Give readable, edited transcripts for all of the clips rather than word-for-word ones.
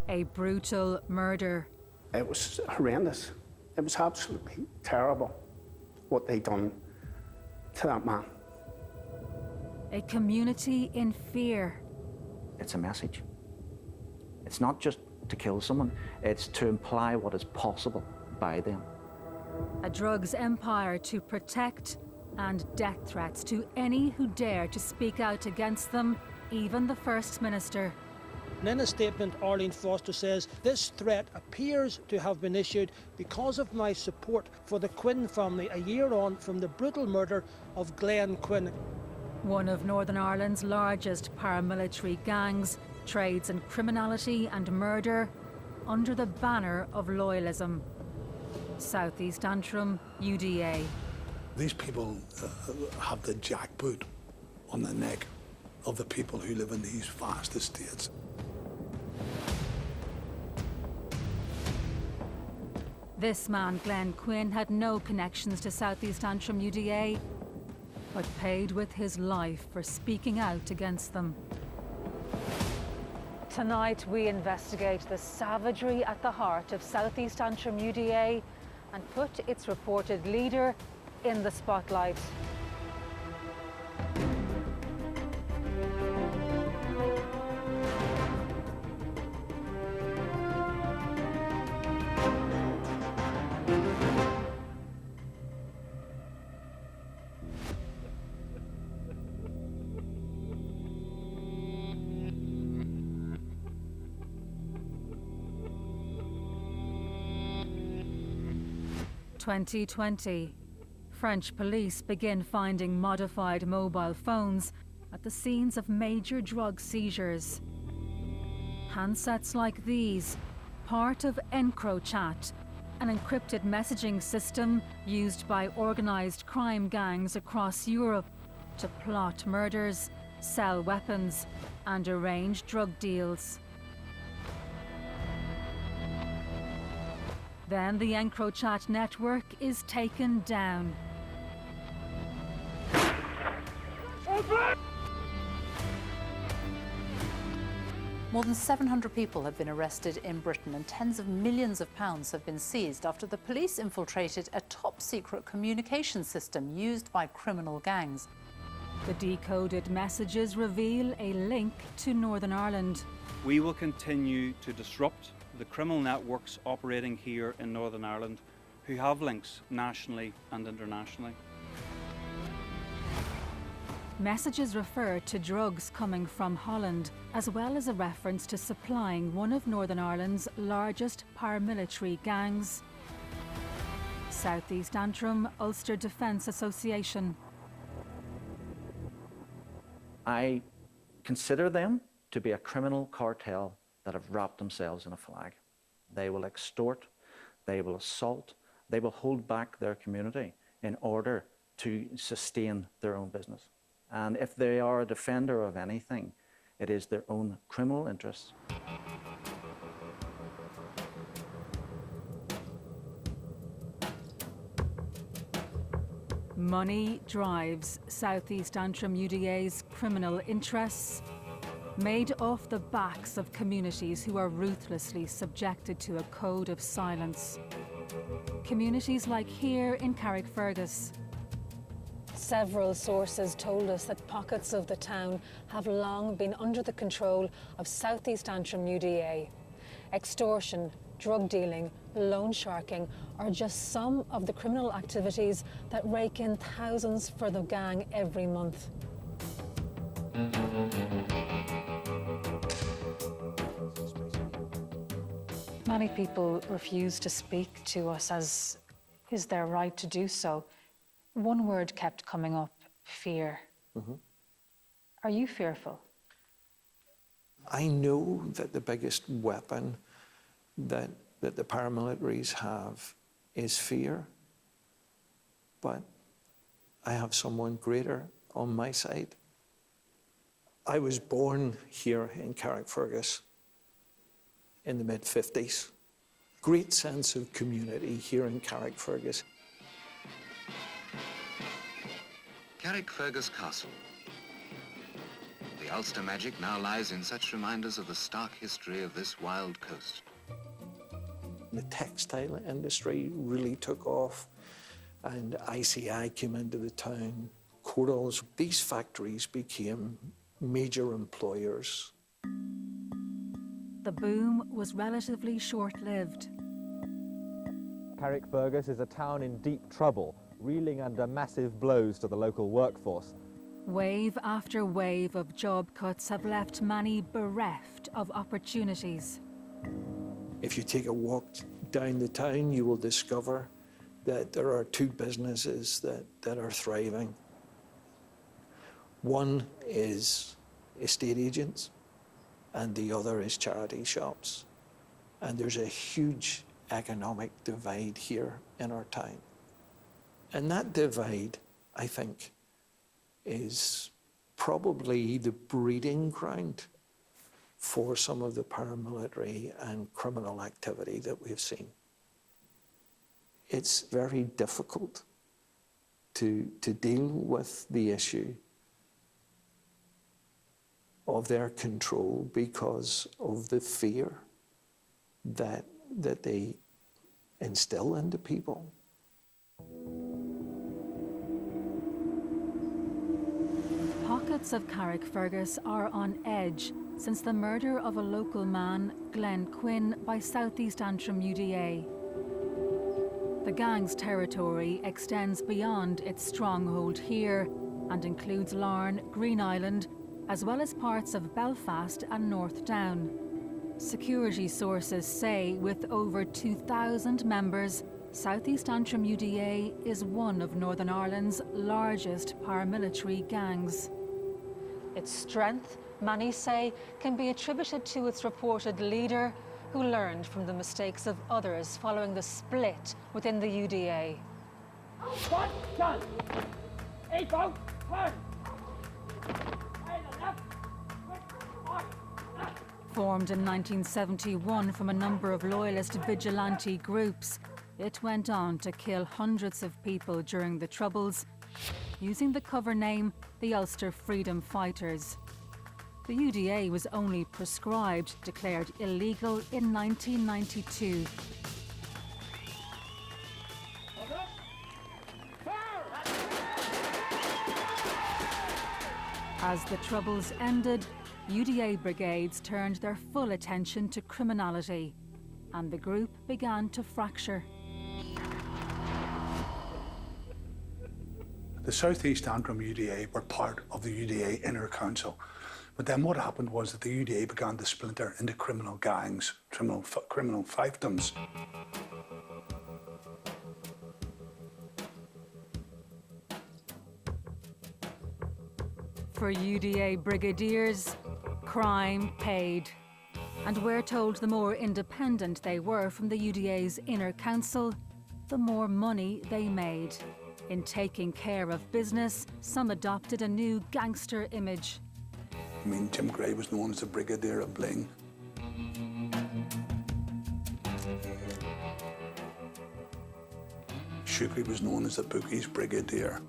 A brutal murder. It was horrendous. It was absolutely terrible what they done to that man. A community in fear. It's a message. It's not just to kill someone, it's to imply what is possible by them. A drugs empire to protect, and death threats to any who dare to speak out against them, even the First Minister. And in a statement, Arlene Foster says, "This threat appears to have been issued because of my support for the Quinn family a year on from the brutal murder of Glenn Quinn." One of Northern Ireland's largest paramilitary gangs trades in criminality and murder under the banner of loyalism. South East Antrim, UDA. These people have the jackboot on the neck of the people who live in these vast estates. This man, Glenn Quinn, had no connections to South East Antrim UDA, but paid with his life for speaking out against them. Tonight we investigate the savagery at the heart of South East Antrim UDA and put its reported leader in the spotlight. In 2020, French police begin finding modified mobile phones at the scenes of major drug seizures. Handsets like these, part of EncroChat, an encrypted messaging system used by organised crime gangs across Europe to plot murders, sell weapons, and arrange drug deals. Then the EncroChat network is taken down. More than 700 people have been arrested in Britain and tens of millions of pounds have been seized after the police infiltrated a top-secret communication system used by criminal gangs. The decoded messages reveal a link to Northern Ireland. We will continue to disrupt the criminal networks operating here in Northern Ireland who have links nationally and internationally. Messages refer to drugs coming from Holland, as well as a reference to supplying one of Northern Ireland's largest paramilitary gangs. South East Antrim Ulster Defence Association. I consider them to be a criminal cartel that have wrapped themselves in a flag. They will extort, they will assault, they will hold back their community in order to sustain their own business. And if they are a defender of anything, it is their own criminal interests. Money drives South East Antrim UDA's criminal interests, made off the backs of communities who are ruthlessly subjected to a code of silence. Communities like here in Carrickfergus. Several sources told us that pockets of the town have long been under the control of South East Antrim UDA. Extortion, drug dealing, loan sharking are just some of the criminal activities that rake in thousands for the gang every month. Many people refuse to speak to us, as is their right to do so. One word kept coming up: fear. Are you fearful? I know that the biggest weapon that the paramilitaries have is fear, but I have someone greater on my side. I was born here in Carrickfergus in the mid-50s. Great sense of community here in Carrickfergus. Carrickfergus Castle. The Ulster magic now lies in such reminders of the stark history of this wild coast. The textile industry really took off, and ICI came into the town, Corals. These factories became major employers. The boom was relatively short-lived. Carrickfergus is a town in deep trouble, reeling under massive blows to the local workforce. Wave after wave of job cuts have left many bereft of opportunities. If you take a walk down the town, you will discover that there are two businesses that are thriving. One is estate agents, and the other is charity shops. And there's a huge economic divide here in our town. And that divide, I think, is probably the breeding ground for some of the paramilitary and criminal activity that we've seen. It's very difficult to deal with the issue of their control because of the fear that they instill into people. Pockets of Carrickfergus are on edge since the murder of a local man, Glenn Quinn, by South East Antrim UDA. The gang's territory extends beyond its stronghold here and includes Larne, Green Island, as well as parts of Belfast and North Down. Security sources say with over 2,000 members, South East Antrim UDA is one of Northern Ireland's largest paramilitary gangs. Its strength, many say, can be attributed to its reported leader, who learned from the mistakes of others following the split within the UDA. One, done. 8 out, turn. Formed in 1971 from a number of loyalist vigilante groups, it went on to kill hundreds of people during the Troubles, using the cover name the Ulster Freedom Fighters. The UDA was only proscribed, declared illegal in 1992. As the Troubles ended, UDA brigades turned their full attention to criminality, and the group began to fracture. The South East Antrim UDA were part of the UDA Inner Council. But then what happened was that the UDA began to splinter into criminal gangs, criminal fiefdoms. For UDA brigadiers, crime paid. And we're told the more independent they were from the UDA's inner council, the more money they made. In taking care of business, some adopted a new gangster image. I mean, Jim Gray was known as the Brigadier of Bling. Shukri was known as the Bookies Brigadier.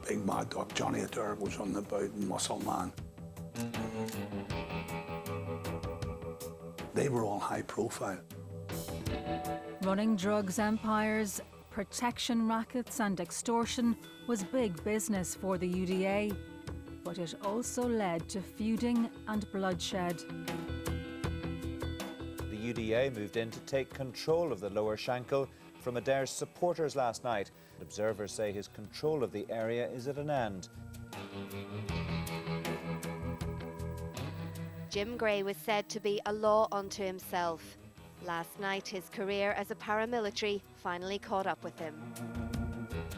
Big Mad Dog Johnny Adair was on the bout, Muscle Man. They were all high profile. Running drugs empires, protection rackets and extortion was big business for the UDA, but it also led to feuding and bloodshed. The UDA moved in to take control of the Lower Shankill from Adair's supporters last night. Observers say his control of the area is at an end. Jim Gray was said to be a law unto himself. Last night, his career as a paramilitary finally caught up with him.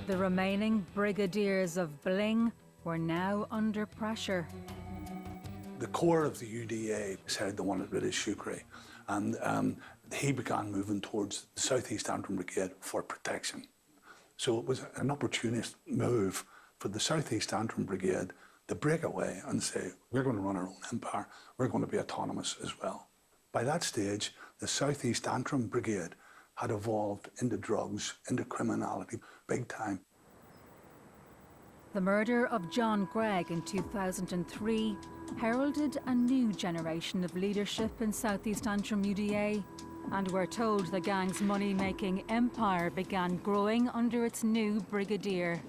The remaining brigadiers of Bling were now under pressure. The core of the UDA said they wanted rid of Shukri, and he began moving towards the South East Antrim Brigade for protection. So it was an opportunist move for the South East Antrim Brigade to break away and say, we're going to run our own empire, we're going to be autonomous as well. By that stage, the South East Antrim Brigade had evolved into drugs, into criminality, big time. The murder of John Gregg in 2003 heralded a new generation of leadership in South East Antrim UDA, and we're told the gang's money-making empire began growing under its new brigadier.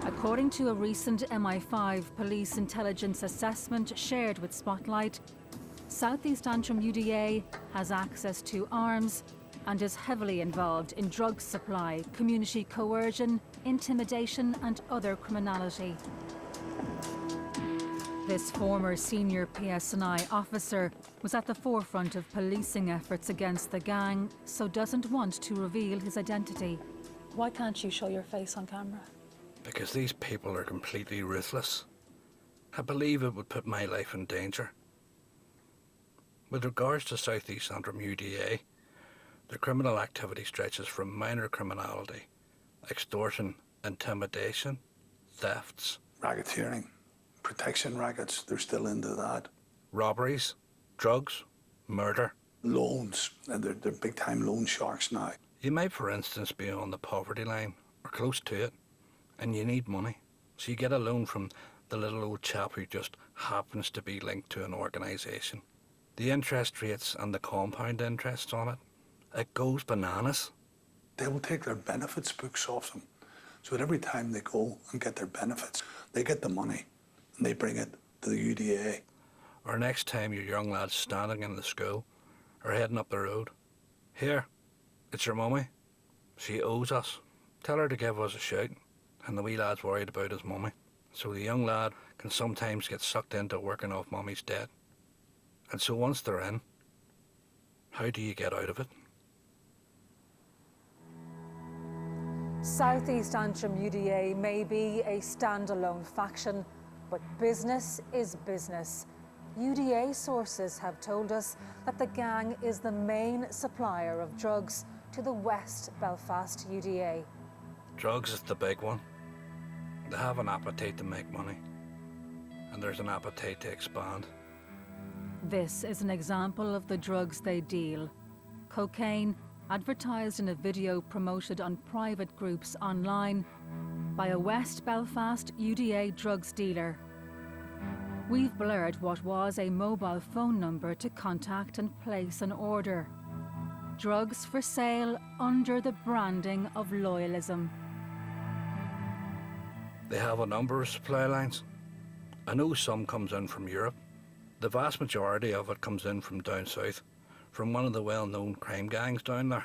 According to a recent MI5 police intelligence assessment shared with Spotlight, South East Antrim UDA has access to arms and is heavily involved in drug supply, community coercion, intimidation and other criminality. This former senior PSNI officer was at the forefront of policing efforts against the gang, so doesn't want to reveal his identity. Why can't you show your face on camera? Because these people are completely ruthless. I believe it would put my life in danger. With regards to South East Antrim UDA, the criminal activity stretches from minor criminality, extortion, intimidation, thefts, racketeering, protection rackets, they're still into that. Robberies, drugs, murder. Loans, and they're big time loan sharks now. You might, for instance, be on the poverty line or close to it, and you need money. So you get a loan from the little old chap who just happens to be linked to an organisation. The interest rates and the compound interest on it, it goes bananas. They will take their benefits books off them. So that every time they go and get their benefits, they get the money and they bring it to the UDA. Or next time your young lad's standing in the school or heading up the road. Here, it's your mummy. She owes us. Tell her to give us a shout. And the wee lad's worried about his mummy. So the young lad can sometimes get sucked into working off mummy's debt. And so once they're in, how do you get out of it? South East Antrim UDA may be a standalone faction, but business is business. UDA sources have told us that the gang is the main supplier of drugs to the West Belfast UDA. Drugs is the big one. They have an appetite to make money, and there's an appetite to expand. This is an example of the drugs they deal. Cocaine, advertised in a video promoted on private groups online by a West Belfast UDA drugs dealer. We've blurred what was a mobile phone number to contact and place an order. Drugs for sale under the branding of loyalism. They have a number of supply lines. I know some comes in from Europe. The vast majority of it comes in from down south, from one of the well-known crime gangs down there.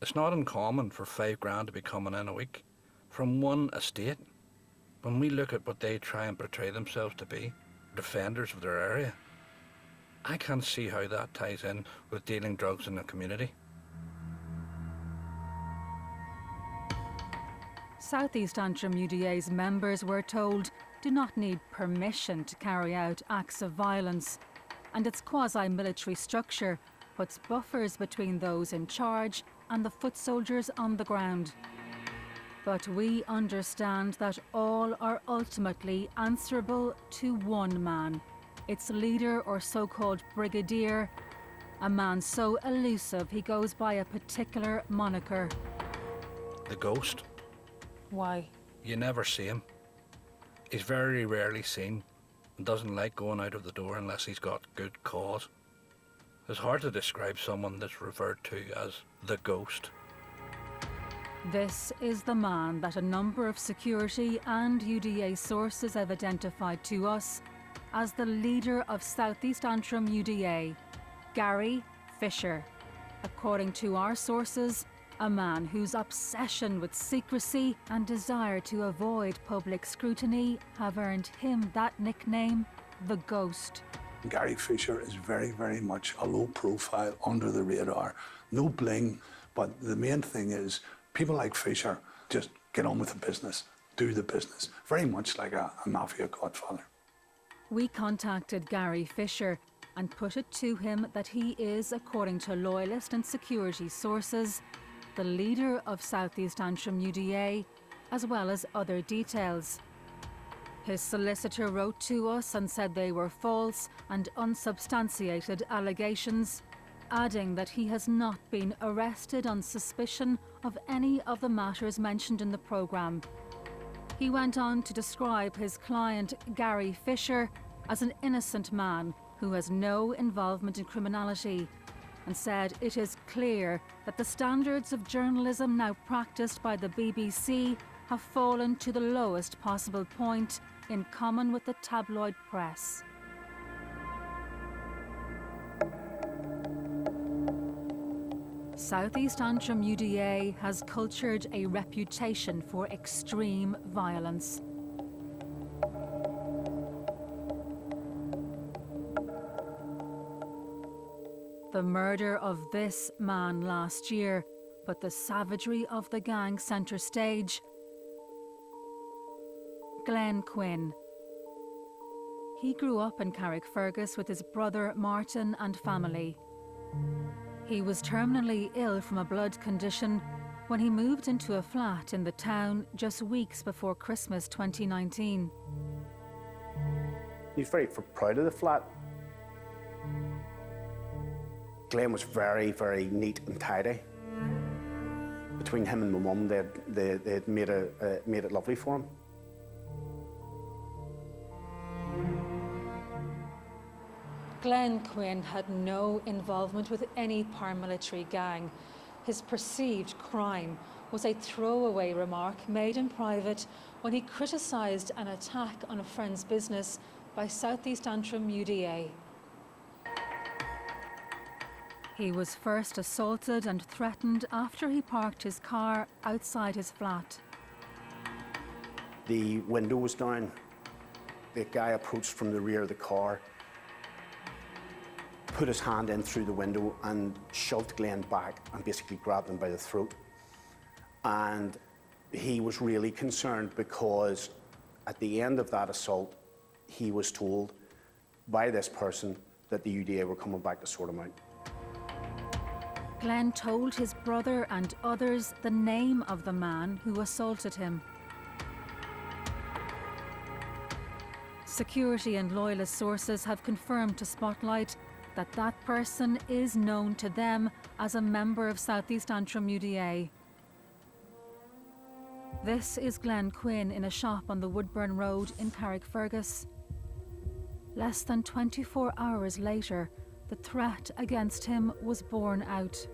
It's not uncommon for $5 to be coming in a week from one estate. When we look at what they try and portray themselves to be, defenders of their area, I can't see how that ties in with dealing drugs in the community. South East Antrim UDA's members, we're told, do not need permission to carry out acts of violence, and its quasi-military structure puts buffers between those in charge and the foot soldiers on the ground. But we understand that all are ultimately answerable to one man, its leader or so-called brigadier, a man so elusive he goes by a particular moniker. The Ghost. Why? You never see him. He's very rarely seen and doesn't like going out of the door unless he's got good cause. It's hard to describe someone that's referred to as the Ghost. This is the man that a number of security and UDA sources have identified to us as the leader of South East Antrim UDA, Gary Fisher. According to our sources, a man whose obsession with secrecy and desire to avoid public scrutiny have earned him that nickname, the Ghost. Gary Fisher is very, very much a low profile, under the radar, no bling, but the main thing is people like Fisher just get on with the business, do the business, very much like a mafia godfather. We contacted Gary Fisher and put it to him that he is, according to loyalist and security sources, the leader of South East Antrim UDA, as well as other details. His solicitor wrote to us and said they were false and unsubstantiated allegations, adding that he has not been arrested on suspicion of any of the matters mentioned in the programme. He went on to describe his client, Gary Fisher, as an innocent man who has no involvement in criminality, and said it is clear that the standards of journalism now practiced by the BBC have fallen to the lowest possible point in common with the tabloid press. South East Antrim UDA has cultured a reputation for extreme violence. The murder of this man last year put the savagery of the gang centre stage. Glenn Quinn. He grew up in Carrickfergus with his brother Martin and family. He was terminally ill from a blood condition when he moved into a flat in the town just weeks before Christmas 2019. He's very proud of the flat. Glenn was very, very neat and tidy. Between him and my mum, they had made it lovely for him. Glenn Quinn had no involvement with any paramilitary gang. His perceived crime was a throwaway remark made in private when he criticised an attack on a friend's business by South East Antrim UDA. He was first assaulted and threatened after he parked his car outside his flat. The window was down. The guy approached from the rear of the car, put his hand in through the window and shoved Glenn back and basically grabbed him by the throat. And he was really concerned because at the end of that assault, he was told by this person that the UDA were coming back to sort him out. Glenn told his brother and others the name of the man who assaulted him. Security and loyalist sources have confirmed to Spotlight that that person is known to them as a member of South East Antrim UDA. This is Glenn Quinn in a shop on the Woodburn Road in Carrickfergus. Less than 24 hours later, the threat against him was borne out.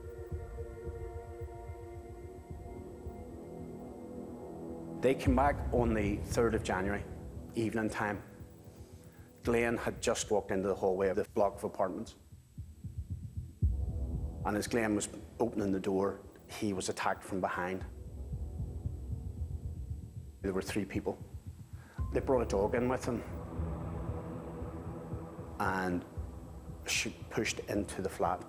They came back on the 3rd of January, evening time. Glenn had just walked into the hallway of the block of apartments. And as Glenn was opening the door, he was attacked from behind. There were 3 people. They brought a dog in with them and she pushed into the flat.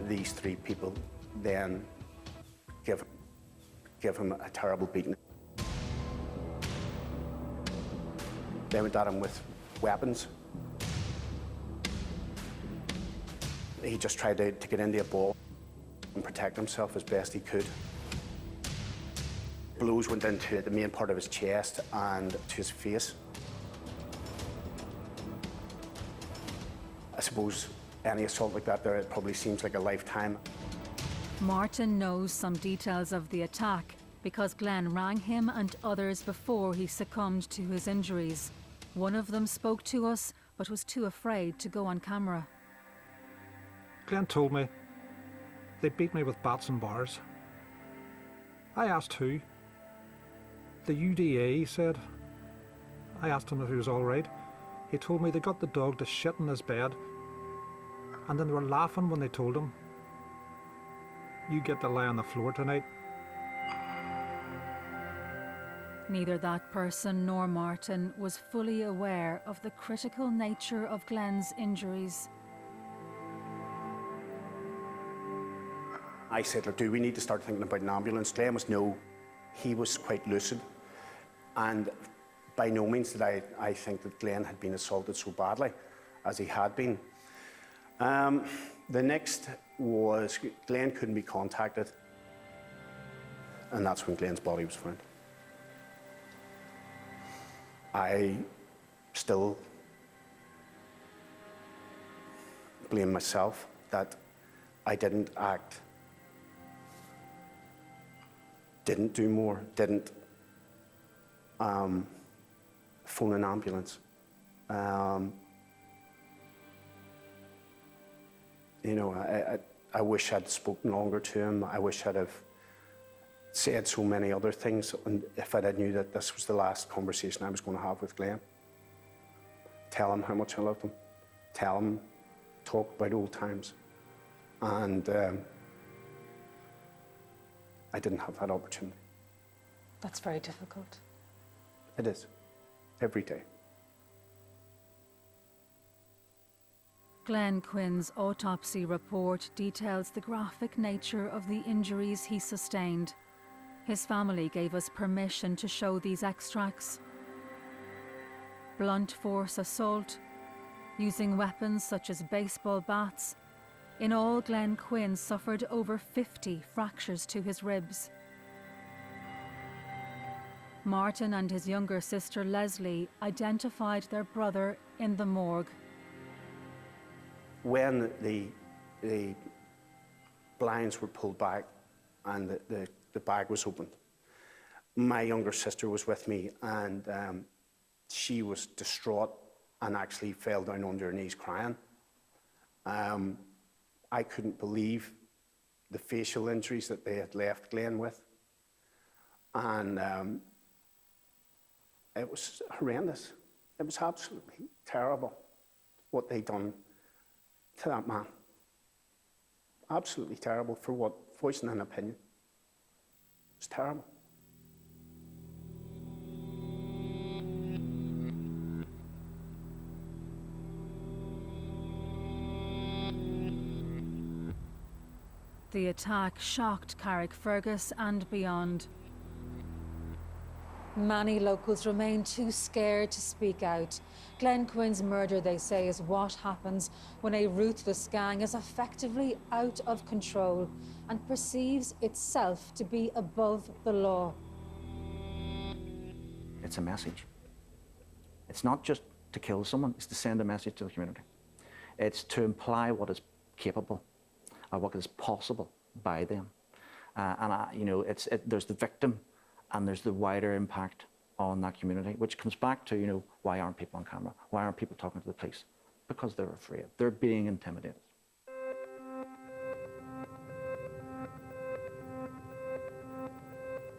These 3 people then give him a terrible beating. They went at him with weapons. He just tried to get into a ball and protect himself as best he could. Blows went into the main part of his chest and to his face. I suppose any assault like that there, it probably seems like a lifetime. Martin knows some details of the attack because Glenn rang him and others before he succumbed to his injuries. One of them spoke to us, but was too afraid to go on camera. Glenn told me they beat me with bats and bars. I asked who. The UDA, he said. I asked him if he was all right. He told me they got the dog to shit in his bed, and then they were laughing when they told him, "You get to lie on the floor tonight." Neither that person nor Martin was fully aware of the critical nature of Glenn's injuries. I said, look, do we need to start thinking about an ambulance? Glenn was no. He was quite lucid. And by no means did I think that Glenn had been assaulted so badly as he had been. The next was Glenn couldn't be contacted, and that's when Glenn's body was found. I still blame myself that I didn't act, didn't do more, didn't phone an ambulance. You know, I wish I'd spoken longer to him. I wish I'd have said so many other things, and if I knew that this was the last conversation I was going to have with Glenn. Tell him how much I loved him. Tell him, talk about old times. And I didn't have that opportunity. That's very difficult. It is, every day. Glenn Quinn's autopsy report details the graphic nature of the injuries he sustained. His family gave us permission to show these extracts. Blunt force assault, using weapons such as baseball bats. In all, Glenn Quinn suffered over 50 fractures to his ribs. Martin and his younger sister Leslie identified their brother in the morgue. When the blinds were pulled back and the bag was opened, my younger sister was with me, and she was distraught and actually fell down on her knees crying. I couldn't believe the facial injuries that they had left Glenn with, and it was horrendous. It was absolutely terrible what they'd done to that man. Absolutely terrible for what? Voicing an opinion. It was terrible. The attack shocked Carrickfergus and beyond. Many locals remain too scared to speak out. Glenn Quinn's murder, they say, is what happens when a ruthless gang is effectively out of control and perceives itself to be above the law. It's a message. It's not just to kill someone, it's to send a message to the community. It's to imply what is capable, or what is possible by them. You know, there's the victim, and there's the wider impact on that community, which comes back to, you know, why aren't people on camera? Why aren't people talking to the police? Because they're afraid. They're being intimidated.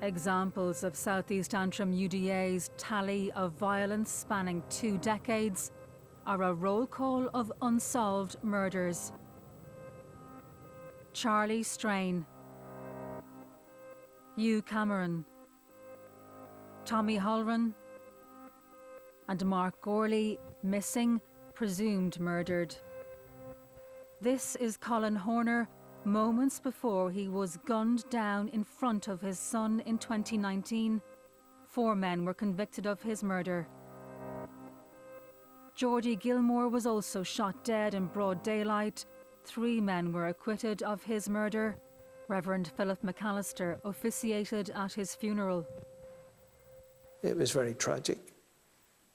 Examples of South East Antrim UDA's tally of violence spanning 2 decades are a roll call of unsolved murders. Charlie Strain, Hugh Cameron, Tommy Holron, and Mark Gorley, missing, presumed murdered. This is Colin Horner, moments before he was gunned down in front of his son in 2019. 4 men were convicted of his murder. Geordie Gilmore was also shot dead in broad daylight. 3 men were acquitted of his murder. Reverend Philip McAllister officiated at his funeral. It was very tragic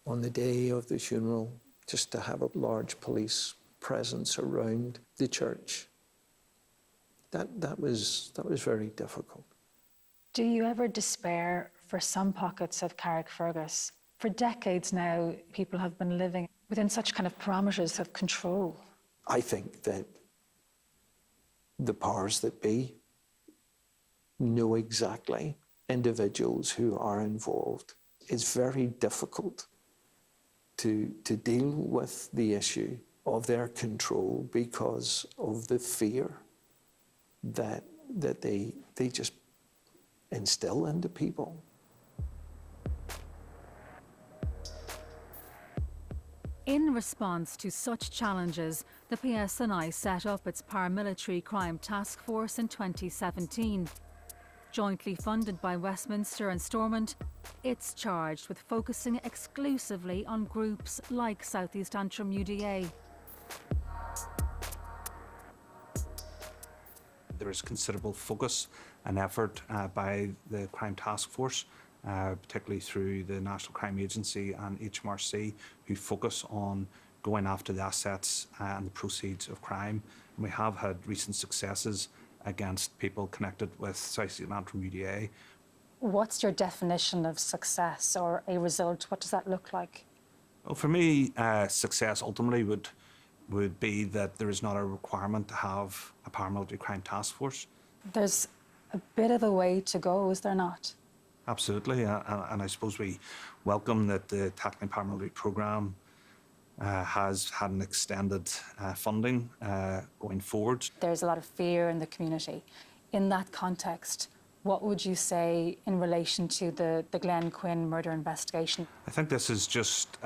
on the day of the funeral, just to have a large police presence around the church. That was very difficult. Do you ever despair for some pockets of Carrickfergus? For decades now, people have been living within such kind of parameters of control. I think that the powers that be know exactly individuals who are involved. It's very difficult to deal with the issue of their control because of the fear that they just instill into people. In response to such challenges, the PSNI set up its paramilitary crime task force in 2017. Jointly funded by Westminster and Stormont, it's charged with focusing exclusively on groups like South East Antrim UDA. There is considerable focus and effort by the Crime Task Force, particularly through the National Crime Agency and HMRC, who focus on going after the assets and the proceeds of crime. And we have had recent successes against people connected with South East Antrim UDA. What's your definition of success or a result? What does that look like? Well, for me, success ultimately would be that there is not a requirement to have a paramilitary crime task force. There's a bit of a way to go, is there not? Absolutely, and I suppose we welcome that the Tackling Paramilitary Programme has had an extended funding going forward. There's a lot of fear in the community. In that context, what would you say in relation to the Glen Quinn murder investigation? I think this is just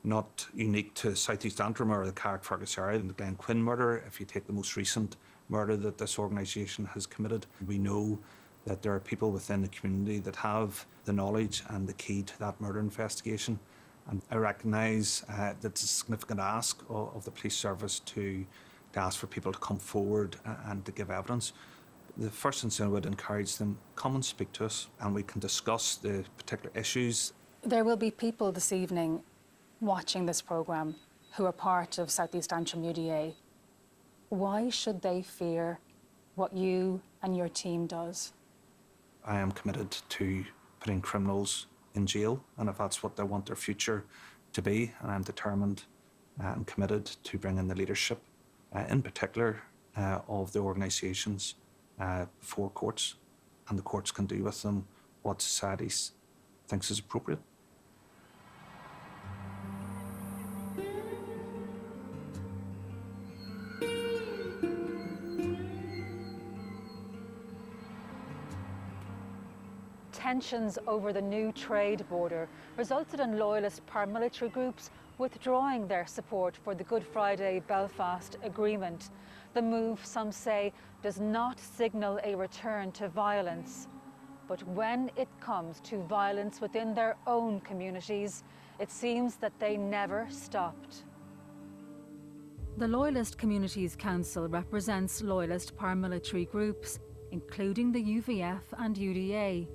not unique to South East Antrim or the Carrickfergus area and the Glen Quinn murder. If you take the most recent murder that this organisation has committed, we know that there are people within the community that have the knowledge and the key to that murder investigation. And I recognise that it's a significant ask of the police service to ask for people to come forward and to give evidence. The first thing I would encourage them, come and speak to us and we can discuss the particular issues. There will be people this evening watching this programme who are part of South East Antrim UDA. Why should they fear what you and your team does? I am committed to putting criminals in jail, and if that's what they want their future to be, and I'm determined and committed to bring in the leadership, in particular of the organisations for courts, and the courts can do with them what society thinks is appropriate. Tensions over the new trade border resulted in loyalist paramilitary groups withdrawing their support for the Good Friday Belfast Agreement. The move, some say, does not signal a return to violence. But when it comes to violence within their own communities, it seems that they never stopped. The Loyalist Communities Council represents loyalist paramilitary groups, including the UVF and UDA.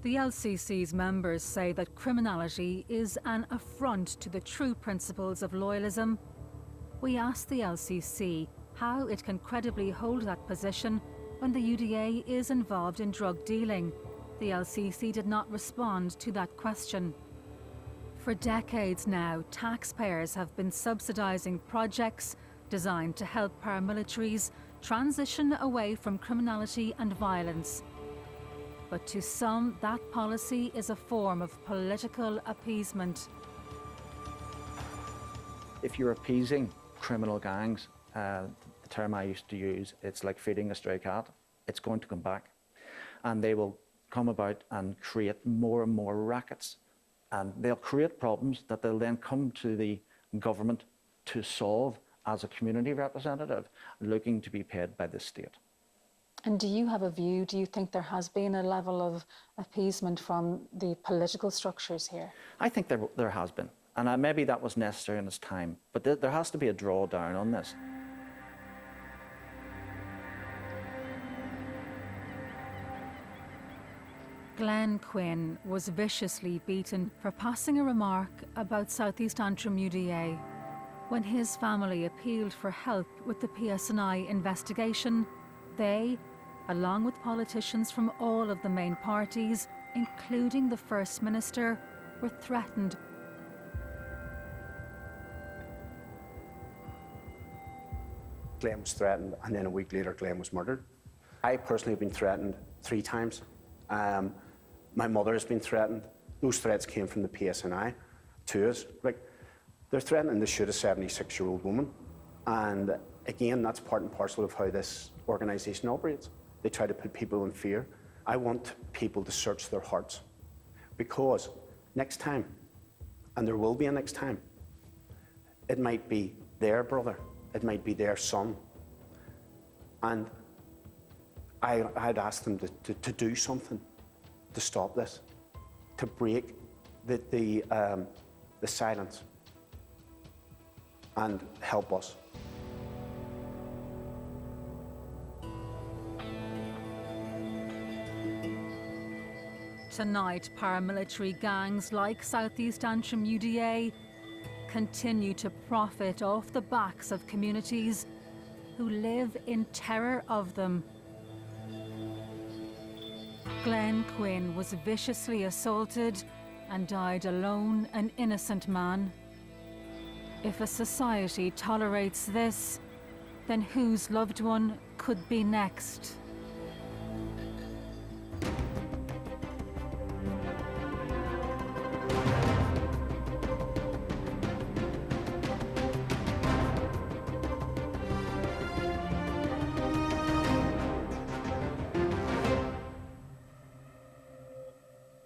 The LCC's members say that criminality is an affront to the true principles of loyalism. We asked the LCC how it can credibly hold that position when the UDA is involved in drug dealing. The LCC did not respond to that question. For decades now, taxpayers have been subsidising projects designed to help paramilitaries transition away from criminality and violence. But to some, that policy is a form of political appeasement. If you're appeasing criminal gangs, the term I used to use, it's like feeding a stray cat. It's going to come back. And they will come about and create more and more rackets. And they'll create problems that they'll then come to the government to solve as a community representative, looking to be paid by the state. And do you have a view? Do you think there has been a level of appeasement from the political structures here? I think there has been. And maybe that was necessary in its time. But there has to be a drawdown on this. Glen Quinn was viciously beaten for passing a remark about South East Antrim UDA. When his family appealed for help with the PSNI investigation, they, along with politicians from all of the main parties, including the First Minister, were threatened. Glen was threatened, and then a week later Glen was murdered. I personally have been threatened 3 times. My mother has been threatened. Those threats came from the PSNI to us. They're threatening to shoot a 76-year-old woman. And again, that's part and parcel of how this organisation operates. They try to put people in fear. I want people to search their hearts, because next time, and there will be a next time, it might be their brother, it might be their son. And I'd asked them to do something to stop this, to break the silence and help us. Tonight, paramilitary gangs like South East Antrim UDA continue to profit off the backs of communities who live in terror of them. Glenn Quinn was viciously assaulted and died alone, an innocent man. If a society tolerates this, then whose loved one could be next?